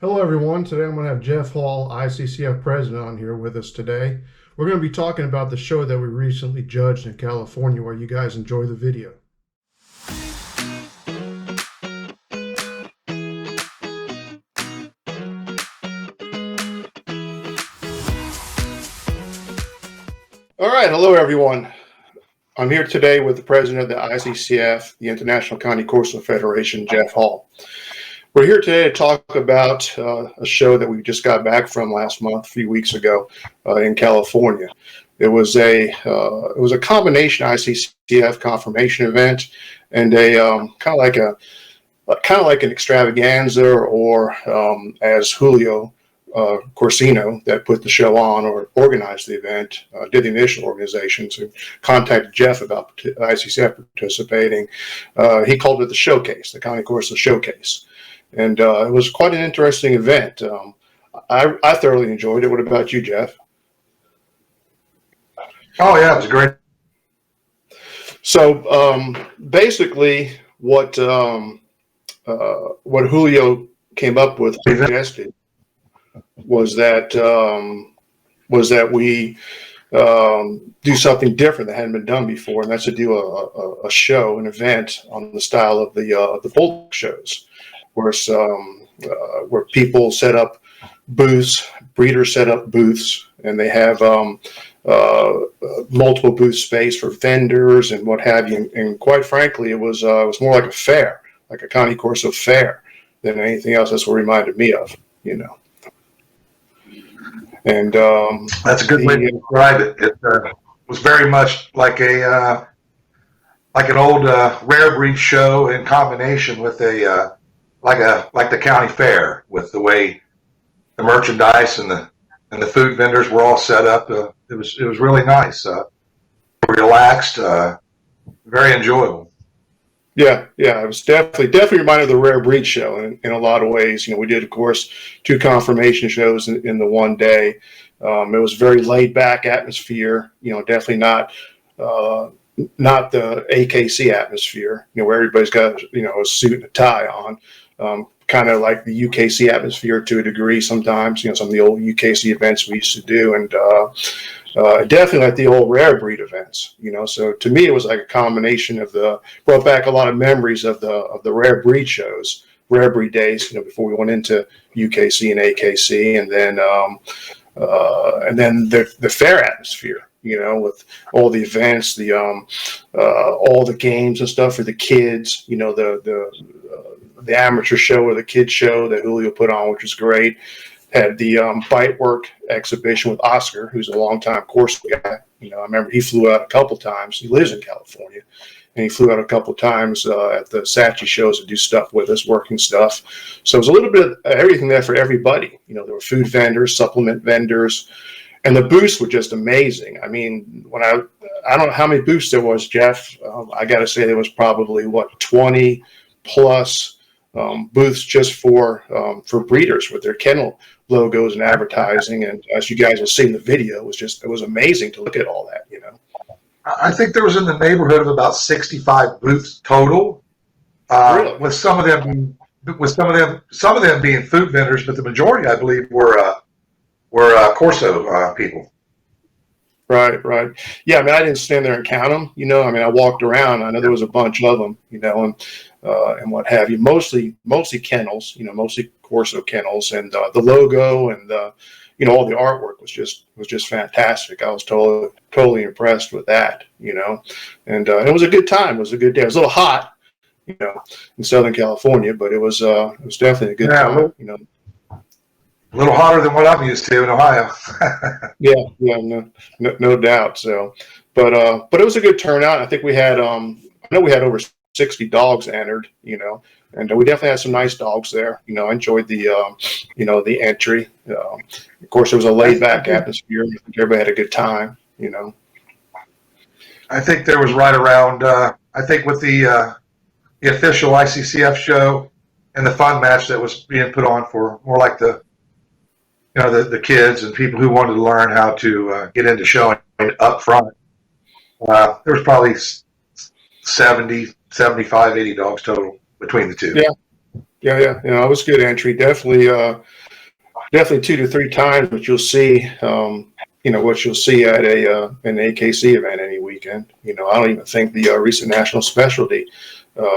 Hello, everyone. Today I'm going to have Jeff Hall, ICCF president, on here with us today. We're going to be talking about the show that we recently judged in California, where you guys enjoy the video. All right. Hello, everyone. I'm here today with the president of the ICCF, the International County Coursal Federation, Jeff Hall. We're here today to talk about a show that we just got back from last month, a few weeks ago, in California. It was a combination ICCF confirmation event and a kind of like an extravaganza, or as Julio Corsino, that put the show on or organized the event, did the initial organization, so contacted Jeff about ICCF participating. He called it the Showcase, the County Coursal Showcase. And it was quite an interesting event. I thoroughly enjoyed it. What about you, Jeff? Oh, yeah, it was great. So basically, what Julio came up with, suggested, was that we do something different that hadn't been done before, and that's to do a show, an event on the style of the Bulldog shows, where people set up booths, breeders set up booths, and they have multiple booth space for vendors and what have you. And quite frankly, it was more like a fair, like a County Coursal fair, than anything else. That's what it reminded me of, you know. And that's a good way to describe it. It was very much like an old rare breed show in combination with like the county fair, with the way the merchandise and the food vendors were all set up. It was really nice, relaxed, very enjoyable. Yeah, it was definitely reminded of the Rare Breed Show in a lot of ways. You know, we did, of course, 2 confirmation shows in the one day. It was very laid back atmosphere. You know, definitely not the AKC atmosphere. You know, where everybody's got a suit and a tie on. Kind of like the UKC atmosphere to a degree sometimes. You know, some of the old UKC events we used to do, and definitely like the old Rare Breed events. You know, so to me it was like a combination of brought back a lot of memories of the Rare Breed shows, Rare Breed days. You know, before we went into UKC and AKC, and then the fair atmosphere. You know, with all the events, all the games and stuff for the kids. You know, the amateur show or the kids show that Julio put on, which was great. Had the bite work exhibition with Oscar, who's a longtime course guy. You know, I remember he flew out a couple times. He lives in California, and he flew out a couple times at the Sachi shows to do stuff with us, working stuff. So it was a little bit of everything there for everybody. You know, there were food vendors, supplement vendors, and the booths were just amazing. I mean, I don't know how many booths there was, Jeff. I got to say there was probably 20 plus booths just for breeders with their kennel logos and advertising. And as you guys will see in the video, it was amazing to look at all that. You know, I think there was in the neighborhood of about 65 booths total, really? with some of them being food vendors, but the majority, I believe, were Corso people. Right. Yeah, I mean, I didn't stand there and count them. You know, I mean, I walked around. I know there was a bunch of them. You know, and what have you. Mostly kennels. You know, mostly Corso kennels, and the logo and all the artwork was just fantastic. I was totally impressed with that. You know, and it was a good time. It was a good day. It was a little hot, you know, in Southern California, but it was definitely a good time. You know. A little hotter than what I'm used to in Ohio. Yeah, no doubt. So, but it was a good turnout. I think we had, I know we had over 60 dogs entered, you know, and we definitely had some nice dogs there. You know, I enjoyed the entry. Of course, it was a laid back atmosphere. I think everybody had a good time, you know. I think there was right around, I think with the official ICCF show and the fun match that was being put on for more like the kids and people who wanted to learn how to get into showing up front. There was probably 70, 75, 80 dogs total between the two. Yeah. It was a good entry. Definitely 2 to 3 times what you'll see. What you'll see at an AKC event any weekend. I don't even think the recent national specialty,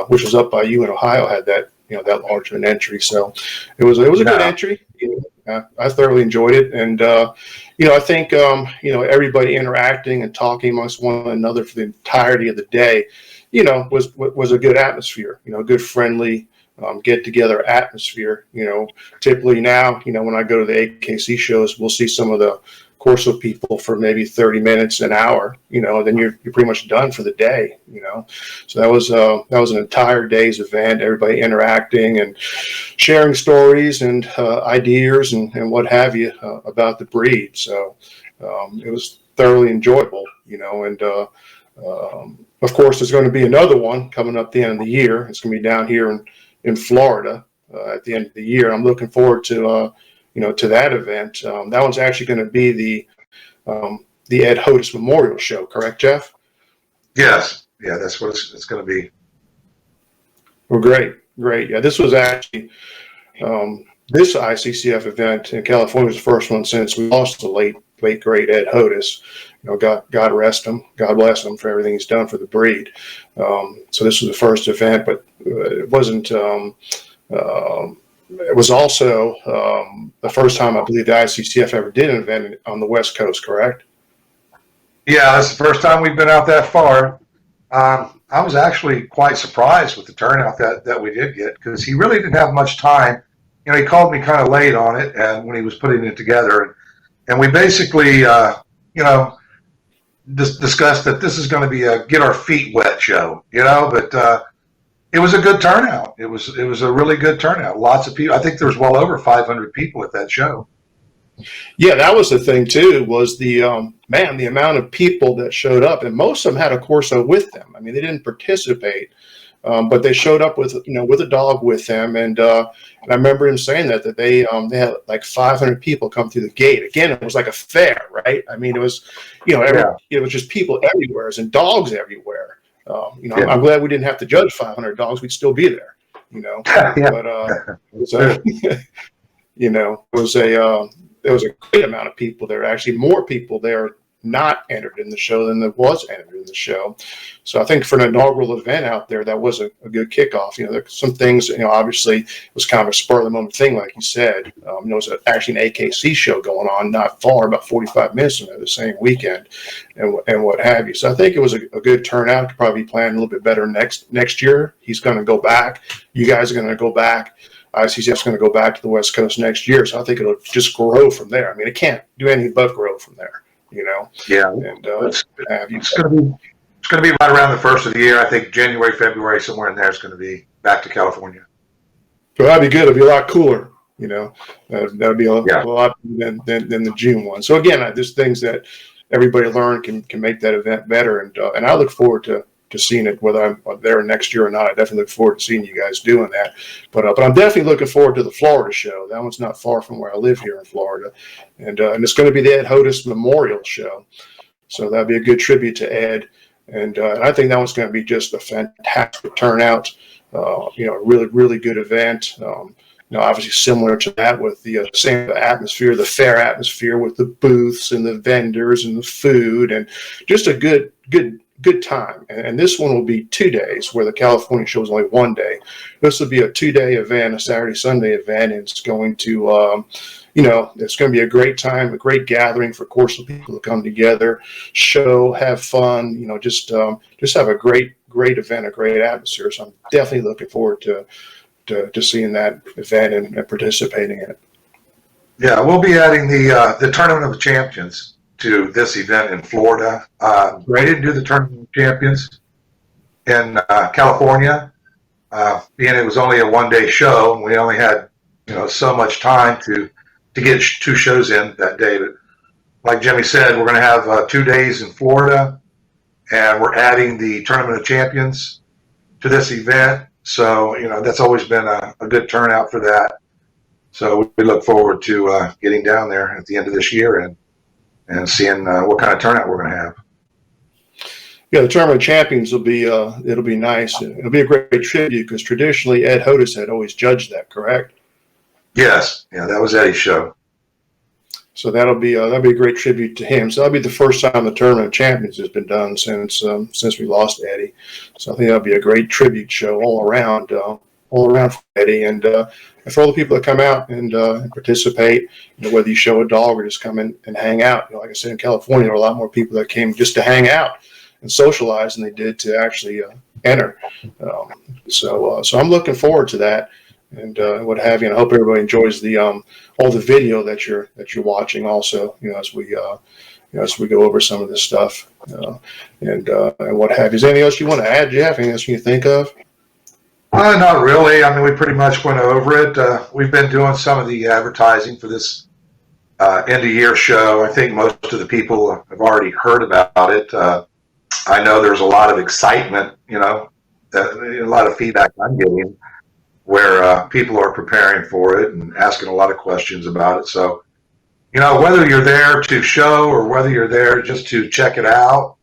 which was up by you in Ohio, had that that large of an entry. So it was a good entry. I thoroughly enjoyed it, and I think everybody interacting and talking amongst one another for the entirety of the day, was a good atmosphere. A good friendly get together atmosphere. Typically now, when I go to the AKC shows, we'll see some of the Corso people for maybe 30 minutes, an hour, then you're pretty much done for the day, So that was an entire day's event, everybody interacting and sharing stories and ideas and what have you about the breed. So it was thoroughly enjoyable, and of course there's going to be another one coming up the end of the year. It's going to be down here in Florida at the end of the year. I'm looking forward to to that event. That one's actually going to be the Ed Hodis Memorial Show, correct, Jeff? Yes. Yeah, that's what it's going to be. Well, great. Yeah, this was actually this ICCF event in California was the first one since we lost the late great Ed Hodis. God rest him. God bless him for everything he's done for the breed. So this was the first event, but it wasn't. It was also the first time I believe the ICCF ever did an event on the West Coast, correct? Yeah, that's the first time we've been out that far. I was actually quite surprised with the turnout that we did get, because he really didn't have much time. He called me kind of late on it, and when he was putting it together, and we basically, discussed that this is going to be a get our feet wet show, but it was a good turnout. It was a really good turnout. Lots of people. I think there was well over 500 people at that show. Yeah, that was the thing too. Was the the amount of people that showed up, and most of them had a Corso with them. I mean, they didn't participate, but they showed up with with a dog with them, and I remember him saying that they had like 500 people come through the gate. Again, it was like a fair, right? I mean, it was it was just people everywhere, and dogs everywhere. I'm glad we didn't have to judge 500 dogs. We'd still be there, But there was a great amount of people there. Actually, more people there not entered in the show than there was entered in the show. So I think for an inaugural event out there, that was a good kickoff. There's some things. Obviously, it was kind of a spur of the moment thing, like you said. It was actually an AKC show going on not far, about 45 minutes from there, the same weekend, and what have you. So I think it was a good turnout. Could probably be planned a little bit better next year. He's going to go back. You guys are going to go back. ICCF's going to go back to the West Coast next year. So I think it'll just grow from there. I mean, it can't do anything but grow from there. Yeah, and it's going to be right around the first of the year. I think January, February, somewhere in there is going to be back to California. So that'd be good. It'll be a lot cooler. That'd be a lot than the June one. So again, there's things that everybody learn can make that event better, and I look forward to seeing it, whether I'm there next year or not. I definitely look forward to seeing you guys doing that. But I'm definitely looking forward to the Florida show. That one's not far from where I live here in Florida, and it's going to be the Ed Hodis Memorial Show. So that'd be a good tribute to Ed, and I think that one's going to be just a fantastic turnout. Really good event. Obviously similar to that with the same atmosphere, the fair atmosphere with the booths and the vendors and the food, and just a good time. And this one will be 2 days, where the California show is only 1 day. This will be a 2-day event, a Saturday, Sunday event. And it's going to, it's going to be a great time, a great gathering for Corso people to come together, show, have fun, just have a great event, a great atmosphere. So I'm definitely looking forward to seeing that event and participating in it. Yeah, we'll be adding the Tournament of the Champions to this event in Florida. We didn't do the Tournament of Champions in California, being it was only a 1-day show, and we only had so much time to get 2 shows in that day. But like Jimmy said, we're going to have 2 days in Florida, and we're adding the Tournament of Champions to this event. So that's always been a good turnout for that. So we look forward to getting down there at the end of this year and seeing what kind of turnout we're going to have. Yeah, the Tournament of Champions will be it'll be nice. It'll be a great tribute because traditionally Ed Hodes had always judged that, correct? Yes, yeah, that was Eddie's show. So that'll be a great tribute to him. So that'll be the first time the Tournament of Champions has been done since we lost Eddie. So I think that'll be a great tribute show all around for Eddie and for all the people that come out and participate. Whether you show a dog or just come in and hang out. Like I said, in California, there were a lot more people that came just to hang out and socialize than they did to actually enter. So I'm looking forward to that. And what have you. And I hope everybody enjoys the all the video that you're watching. Also, as we go over some of this stuff and what have you. Is there anything else you want to add, Jeff? Anything else you think of? Not really. I mean, we pretty much went over it. We've been doing some of the advertising for this end of year show. I think most of the people have already heard about it. I know there's a lot of excitement. A lot of feedback I'm getting, where people are preparing for it and asking a lot of questions about it. So, whether you're there to show or whether you're there just to check it out,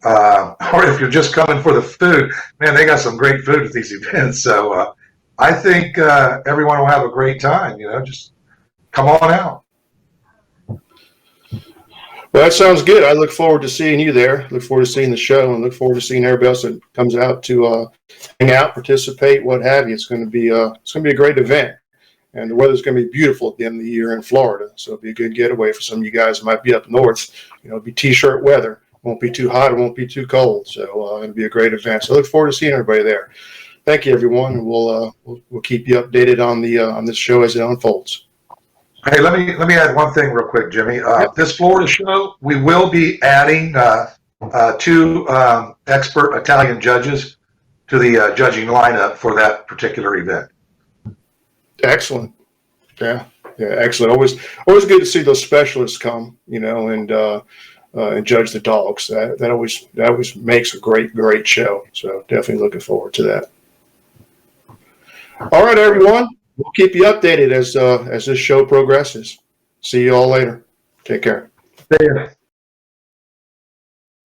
or if you're just coming for the food, man, they got some great food at these events. So I think everyone will have a great time. Just come on out. Well, that sounds good. I look forward to seeing you there. Look forward to seeing the show and look forward to seeing everybody else that comes out to hang out, participate, what have you. It's going to be a great event, and the weather's going to be beautiful at the end of the year in Florida. So it'll be a good getaway for some of you guys that might be up north. It'll be t-shirt weather. It won't be too hot. It won't be too cold. So it'll be a great event. So I look forward to seeing everybody there. Thank you, everyone, and we'll keep you updated on this show as it unfolds. Hey, let me add one thing real quick, Jimmy. This Florida show, we will be adding 2 expert Italian judges to the judging lineup for that particular event. Excellent. Yeah, excellent. Always good to see those specialists come, and judge the dogs. That always makes a great show. So definitely looking forward to that. All right, everyone. We'll keep you updated as this show progresses. See you all later. Take care. See ya.